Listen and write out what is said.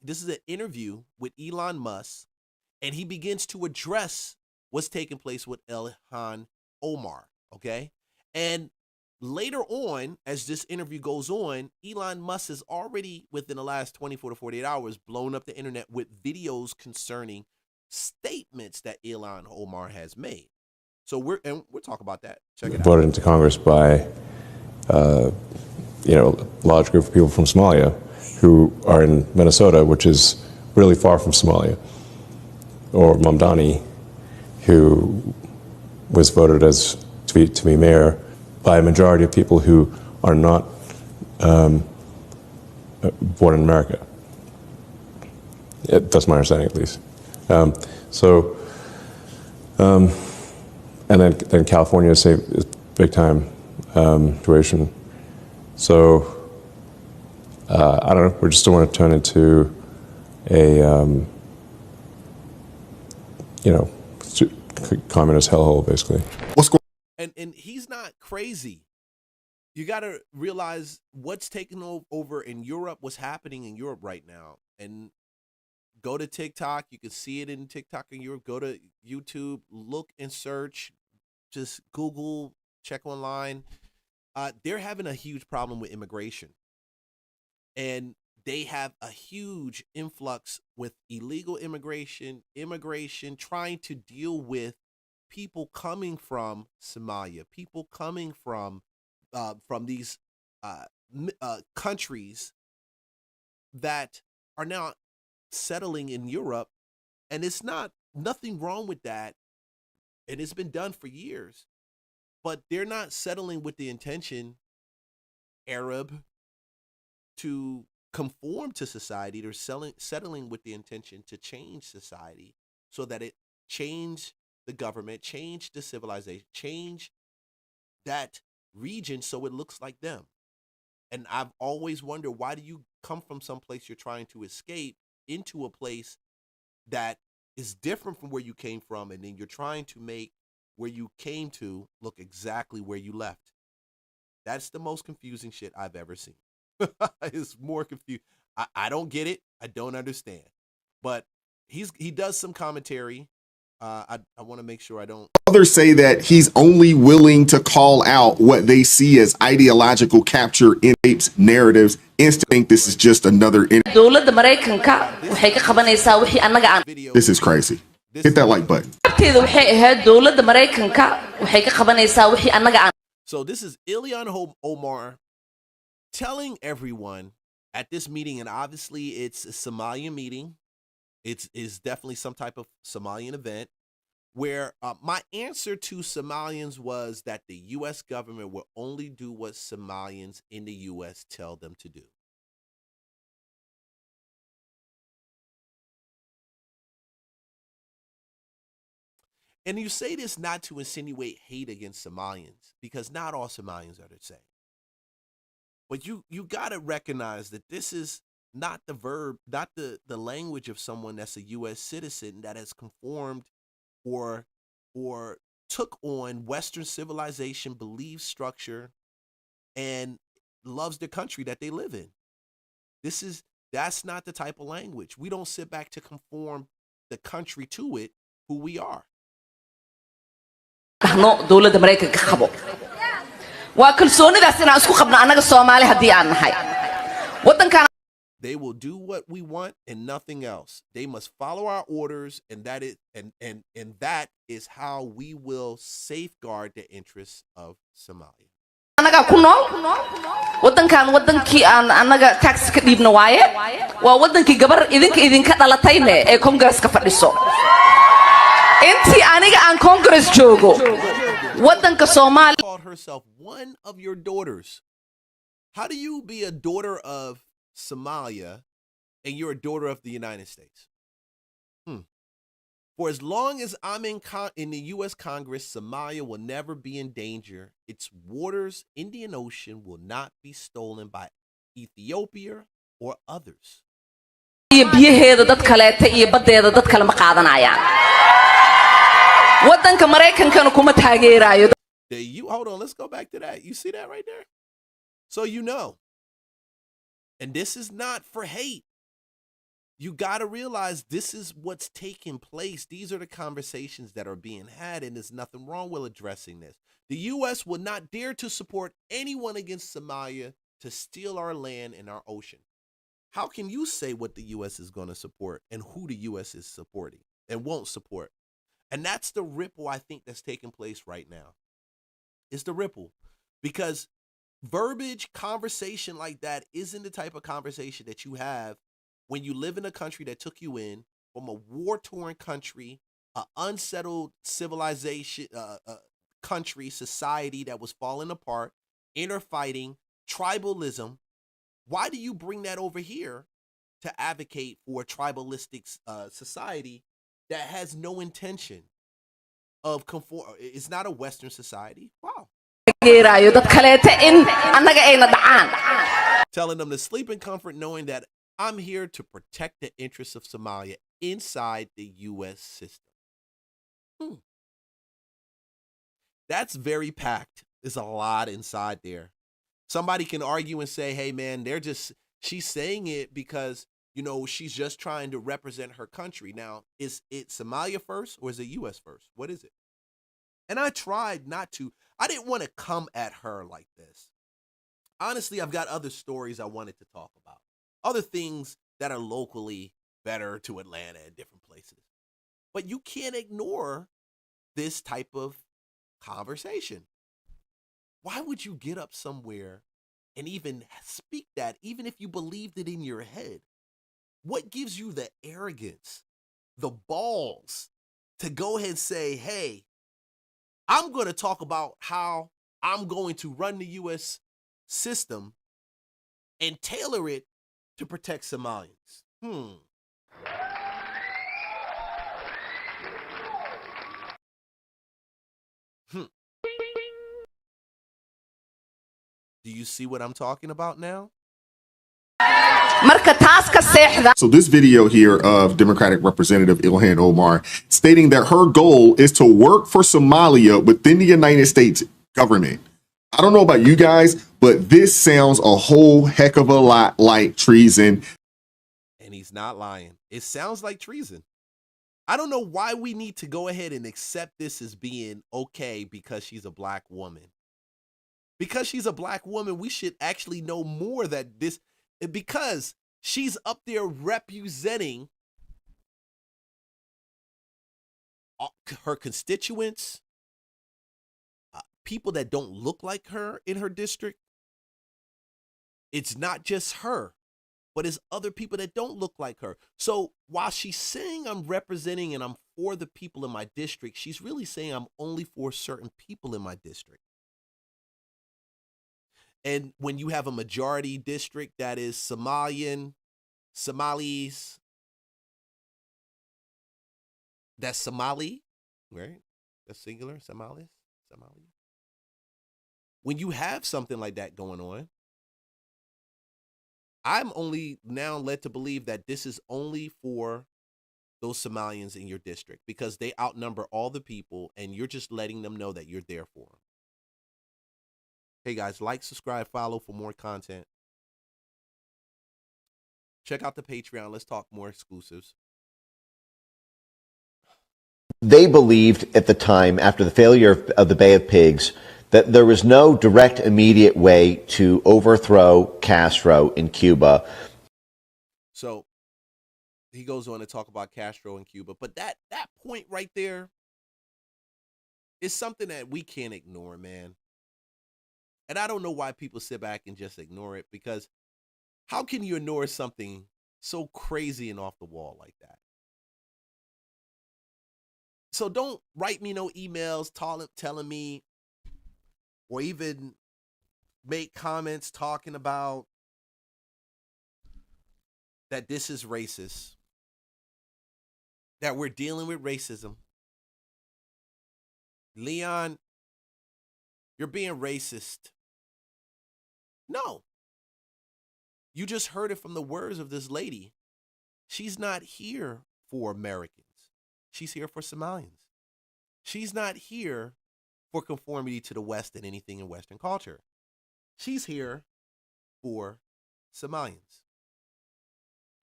This is an interview with Elon Musk, and he begins to address what's taking place with Ilhan Omar. Okay, and later on, as this interview goes on, Elon Musk has already, within the last 24 to 48 hours, blown up the internet with videos concerning statements that Ilhan Omar has made. So we'll talk about that. Check it out. Voted into Congress by, a large group of people from Somalia who are in Minnesota, which is really far from Somalia, or Mamdani, who was voted to be mayor by a majority of people who are not born in America. That's my understanding, at least. And then California is a big time situation. So I don't know. We just don't want to turn into a communist hellhole, basically. What's going? And he's not crazy. You got to realize what's taking over in Europe, what's happening in Europe right now. And go to TikTok. You can see it in TikTok in Europe. Go to YouTube, look and search. Just Google, check online. They're having a huge problem with immigration. And they have a huge influx with illegal immigration, trying to deal with people coming from Somalia, people coming from these countries that are now settling in Europe. And it's nothing wrong with that. And it's been done for years. But they're not settling with the intention, Arab, to conform to society. They're settling with the intention to change society so that it change the government, change the civilization, change that region so it looks like them. And I've always wondered, why do you come from some place you're trying to escape into a place that is different from where you came from, and then you're trying to make where you came to look exactly where you left? That's the most confusing shit I've ever seen. It's more confused. I don't get it. I don't understand. But he does some commentary. I want to make sure I don't. Others say that he's only willing to call out what they see as ideological capture in apes narratives. Instinct think this is just another. This is crazy. Hit that like button. So this is Ilhan Omar telling everyone at this meeting, and obviously it's a Somalian meeting. It's definitely some type of Somalian event, where my answer to Somalians was that the U.S. government will only do what Somalians in the U.S. tell them to do. And you say this not to insinuate hate against Somalians, because not all Somalians are the same. But you got to recognize that this is not the verb, not the language of someone that's a U.S. citizen that has conformed or took on Western civilization, belief structure, and loves the country that they live in. That's not the type of language. We don't sit back to conform the country to it, who we are. They will do what we want and nothing else. They must follow our orders, and that is how we will safeguard the interests of Somalia. Called herself one of your daughters. How do you be a daughter of Somalia and you're a daughter of the United States? For as long as I'm in the U.S. Congress, Somalia will never be in danger. Its waters, Indian Ocean, will not be stolen by Ethiopia or others. You hold on, let's go back to that. You see that right there? So you know. And this is not for hate. you got to realize this is what's taking place. These are the conversations that are being had, and there's nothing wrong with addressing this. The U.S. will not dare to support anyone against Somalia to steal our land and our ocean. How can you say what the U.S. is going to support and who the U.S. is supporting and won't support? And that's the ripple I think that's taking place right now. It's the ripple, because verbiage, conversation like that isn't the type of conversation that you have when you live in a country that took you in from a war-torn country, an unsettled civilization, country, society that was falling apart, interfighting, tribalism. Why do you bring that over here to advocate for a tribalistic society that has no intention of conform? It's not a Western society. Wow. Telling them to sleep in comfort knowing that I'm here to protect the interests of Somalia inside the U.S. system. That's very packed. There's a lot inside there. Somebody can argue and say, hey, man, she's saying it because, she's just trying to represent her country. Now, is it Somalia first or is it U.S. first? What is it? And I tried not to. I didn't want to come at her like this. Honestly, I've got other stories I wanted to talk about. Other things that are locally better to Atlanta and different places. But you can't ignore this type of conversation. Why would you get up somewhere and even speak that, even if you believed it in your head? What gives you the arrogance, the balls to go ahead and say, hey, I'm going to talk about how I'm going to run the U.S. system and tailor it to protect Somalians? Do you see what I'm talking about now? So this video here of Democratic Representative Ilhan Omar stating that her goal is to work for Somalia within the United States government. I don't know about you guys, but this sounds a whole heck of a lot like treason. And he's not lying. It sounds like treason. I don't know why we need to go ahead and accept this as being okay because she's a black woman. Because she's a black woman, we should actually know more that this, because she's up there representing her constituents, people that don't look like her in her district. It's not just her, but it's other people that don't look like her. So while she's saying I'm representing and I'm for the people in my district, she's really saying I'm only for certain people in my district. And when you have a majority district that is Somalis, that's Somali, right? That's singular, Somali. When you have something like that going on, I'm only now led to believe that this is only for those Somalians in your district because they outnumber all the people and you're just letting them know that you're there for them. Hey guys, like, subscribe, follow for more content. Check out the Patreon. Let's talk more exclusives. They believed at the time, after the failure of the Bay of Pigs, that there was no direct, immediate way to overthrow Castro in Cuba. So he goes on to talk about Castro in Cuba. But that point right there is something that we can't ignore, man. And I don't know why people sit back and just ignore it, because how can you ignore something so crazy and off the wall like that? So don't write me no emails telling me, or even make comments talking about that this is racist, that we're dealing with racism. Leon, you're being racist. No. You just heard it from the words of this lady. She's not here for Americans. She's here for Somalians. She's not here for conformity to the West and anything in Western culture. She's here for Somalians.